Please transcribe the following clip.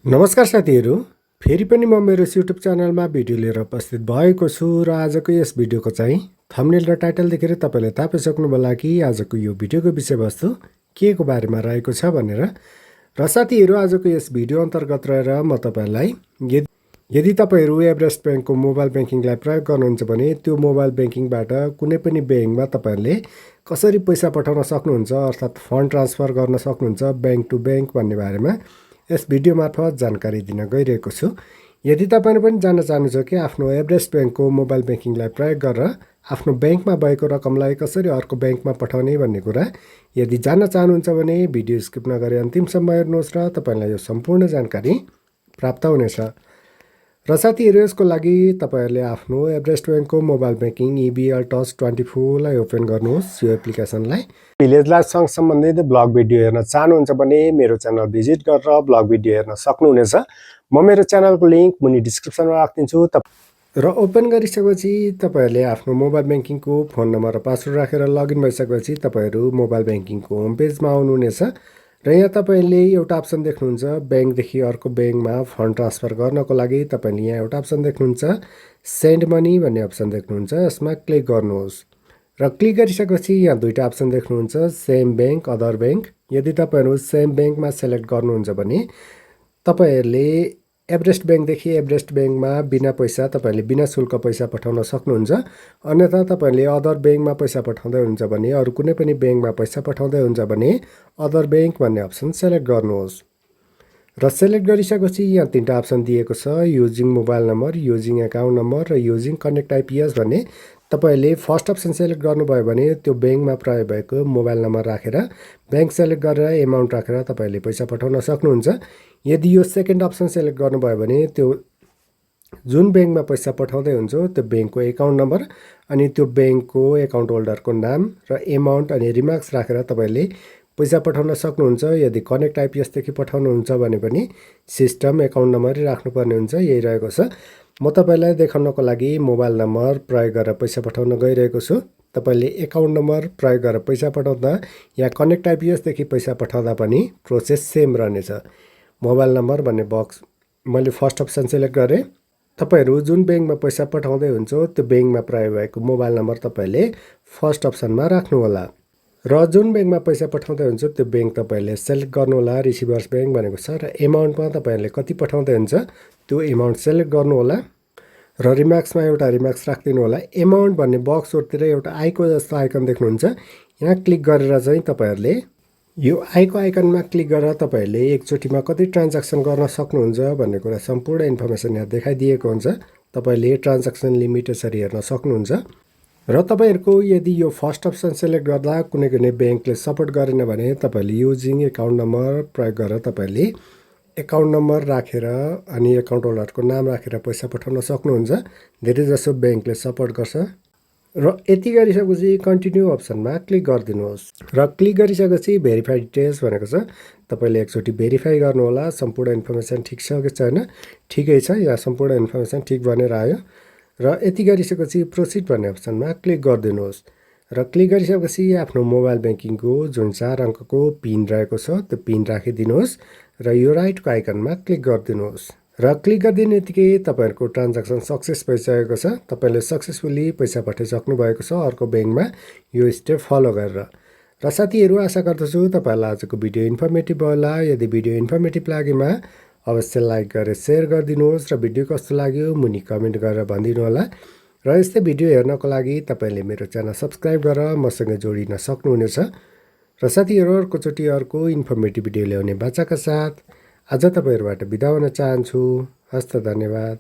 नमस्कार साथीहरू, फेरि पनि म मेरो युट्युब च्यानलमा भिडियो लिएर उपस्थित भएको छु र आजको यस भिडियोको चाहिँ थम्बनेल र टाइटल देखेर तपाईँले थाहा पाइसक्नु होला कि आजको यो भिडियोको विषयवस्तु के को बारेमा रहेको छ भनेर। र साथीहरू, आजको यस भिडियो अन्तर्गत रहेर म तपाईँलाई यदि तपाईँहरू एभरेस्ट ब्याङ्कको मोबाइल ब्याङ्किङलाई प्रयोग गर्नुहुन्छ भने त्यो मोबाइल ब्याङ्किङबाट कुनै पनि ब्याङ्कमा तपाईँहरूले कसरी पैसा पठाउन सक्नुहुन्छ, अर्थात् फन्ड ट्रान्सफर गर्न सक्नुहुन्छ ब्याङ्क टु ब्याङ्क भन्ने बारेमा यस भिडियो मार्फत जानकारी दिन गइरहेको छु। यदि तपाईँले पनि जान्न चाहनुहुन्छ कि आफ्नो एभरेस्ट ब्याङ्कको मोबाइल ब्याङ्किङलाई प्रयोग गरेर आफ्नो ब्याङ्कमा भएको रकमलाई कसरी अर्को ब्याङ्कमा पठाउने भन्ने कुरा यदि जान्न चाहनुहुन्छ भने भिडियो स्किप नगरी अन्तिमसम्म हेर्नुहोस् र तपाईँलाई यो सम्पूर्ण जानकारी प्राप्त हुनेछ। र साथीहरू, यसको लागि तपाईँहरूले आफ्नो एभरेस्ट ब्याङ्कको मोबाइल ब्याङ्किङ EBL टच 24लाई ओपन गर्नुहोस्, यो एप्लिकेसनलाई। भिलेज लाइफसँग सम्बन्धित ब्लग भिडियो हेर्न चाहनुहुन्छ भने मेरो च्यानल भिजिट गरेर ब्लग भिडियो हेर्न सक्नुहुनेछ। म मेरो च्यानलको लिङ्क मुनि डिस्क्रिप्सनमा राखिदिन्छु। र ओपन गरिसकेपछि तपाईँहरूले आफ्नो मोबाइल ब्याङ्किङको फोन नम्बर र पासवर्ड राखेर लगइन भइसकेपछि तपाईँहरू मोबाइल ब्याङ्किङको होम पेजमा आउनुहुनेछ। र यहाँ तपाईँले एउटा अप्सन देख्नुहुन्छ, ब्याङ्कदेखि अर्को ब्याङ्कमा फन्ड ट्रान्सफर गर्नको लागि तपाईँले यहाँ एउटा अप्सन देख्नुहुन्छ, सेन्ड मनी भन्ने अप्सन देख्नुहुन्छ। यसमा क्लिक गर्नुहोस् र क्लिक गरिसकेपछि यहाँ दुईवटा अप्सन देख्नुहुन्छ, सेम ब्याङ्क, अदर ब्याङ्क। यदि तपाईँहरू सेम ब्याङ्कमा सेलेक्ट गर्नुहुन्छ भने तपाईँहरूले एभरेस्ट ब्याङ्कदेखि एभरेस्ट ब्याङ्कमा बिना पैसा तपाईँहरूले बिना शुल्क पैसा पठाउन सक्नुहुन्छ। अन्यथा तपाईँहरूले अदर ब्याङ्कमा पैसा पठाउँदै हुन्छ भने, अरू कुनै पनि ब्याङ्कमा पैसा पठाउँदै हुन्छ भने अदर ब्याङ्क भन्ने अप्सन सेलेक्ट गर्नुहोस्। र सेलेक्ट गरिसकेपछि यहाँ तिनवटा अप्सन दिएको छ, using mobile number, using account number र युजिङ कनेक्ट आइपिएस भन्ने। तपाईँहरूले फर्स्ट अप्सन सेलेक्ट गर्नुभयो भने त्यो ब्याङ्कमा प्रयोग भएको मोबाइल नम्बर राखेर ब्याङ्क सेलेक्ट गरेर एमाउन्ट राखेर तपाईँहरूले पैसा पठाउन सक्नुहुन्छ। यदि यो सेकेन्ड अप्सन सेलेक्ट गर्नुभयो भने त्यो जुन ब्याङ्कमा पैसा पठाउँदै हुन्छ त्यो ब्याङ्कको एकाउन्ट नम्बर अनि त्यो ब्याङ्कको एकाउन्ट होल्डरको नाम र एमाउन्ट अनि रिमार्क्स राखेर तपाईँले पैसा पठाउन सक्नुहुन्छ। यदि कनेक्ट आइपिएसदेखि पठाउनुहुन्छ भने पनि सिस्टम एकाउन्ट नम्बरै राख्नुपर्ने हुन्छ। यही रहेको छ। म तपाईँलाई देखाउनको लागि मोबाइल नम्बर प्रयोग गरेर पैसा पठाउन गइरहेको छु। तपाईँले एकाउन्ट नम्बर प्रयोग गरेर पैसा पठाउँदा या कनेक्ट आइपिएसदेखि पैसा पठाउँदा पनि प्रोसेस सेम रहनेछ। मोबाइल नम्बर भन्ने बक्स मैले फर्स्ट अप्सन सेलेक्ट गरेँ। तपाईँहरू जुन ब्याङ्कमा पैसा पठाउँदै हुन्छ त्यो ब्याङ्कमा प्रयोग भएको मोबाइल नम्बर तपाईँले फर्स्ट अप्सनमा राख्नुहोला। र जुन ब्याङ्कमा पैसा पठाउँदै हुन्छ त्यो ब्याङ्क तपाईँहरूले सेलेक्ट गर्नुहोला, रिसिभर्स ब्याङ्क भनेको छ। र एमाउन्टमा तपाईँहरूले कति पठाउँदै हुन्छ त्यो एमाउन्ट सेलेक्ट गर्नुहोला र रिमार्क्समा एउटा रिमार्क्स राखिदिनु होला। एमाउन्ट भन्ने बक्सतिर एउटा आईको जस्तो आइकन देख्नुहुन्छ, यहाँ क्लिक गरेर चाहिँ तपाईँहरूले यो आईको आइकनमा क्लिक गरेर तपाईँहरूले एकचोटिमा कति ट्रान्ज्याक्सन गर्न सक्नुहुन्छ भन्ने कुरा सम्पूर्ण इन्फर्मेसन यहाँ देखाइदिएको हुन्छ। तपाईँले ट्रान्ज्याक्सन लिमिट यसरी हेर्न सक्नुहुन्छ। र तपाईँहरूको यदि यो फर्स्ट अप्सन सेलेक्ट गर्दा कुनै कुनै ब्याङ्कले सपोर्ट गरेन भने तपाईँहरूले युजिङ एकाउन्ट नम्बर प्रयोग गरेर तपाईँहरूले एकाउन्ट नम्बर राखेर अनि एकाउन्ट होल्डरको नाम राखेर पैसा पठाउन सक्नुहुन्छ। धेरैजसो ब्याङ्कले सपोर्ट गर्छ। र यति गरिसकेपछि कन्टिन्यू अप्सनमा क्लिक गरिदिनुहोस्। र क्लिक गरिसकेपछि भेरिफाई डिटेल्स भनेको छ, तपाईँले एकचोटि भेरिफाई गर्नुहोला सम्पूर्ण इन्फर्मेसन ठिक छ कि छैन। ठिकै छ, यहाँ सम्पूर्ण इन्फर्मेसन ठिक बनेर आयो। र यति गरिसकेपछि प्रोसिड भन्ने अप्सनमा क्लिक गरिदिनुहोस्। र क्लिक गरिसकेपछि आफ्नो मोबाइल ब्याङ्किङको जुन 4 अङ्कको पिन रहेको छ त्यो पिन राखिदिनुहोस् र यो राइटको आइकनमा क्लिक गरिदिनुहोस्। र क्लिक गरिदिने बित्तिकै तपाईँहरूको ट्रान्ज्याक्सन सक्सेस भइसकेको छ। तपाईँले सक्सेसफुली पैसा पठाइसक्नु भएको छ अर्को ब्याङ्कमा यो स्टेप फलो गरेर। र साथीहरू, आशा गर्दछु तपाईँहरूलाई आजको भिडियो इन्फर्मेटिभ होला। यदि भिडियो इन्फर्मेटिभ लागेमा अवश्य लाइक गरेर सेयर गरिदिनुहोस् र भिडियो कस्तो लाग्यो मुनि कमेन्ट गरेर भनिदिनु होला। र यस्तै भिडियो हेर्नको लागि तपाईँले मेरो च्यानल सब्सक्राइब गरेर मसँग जोडिन सक्नुहुनेछ। र साथीहरू, अर्कोचोटि अर्को इन्फर्मेटिभ भिडियो ल्याउने बाचाका साथ आज तपाईँहरूबाट बिदा हुन चाहन्छु। हस्त, धन्यवाद।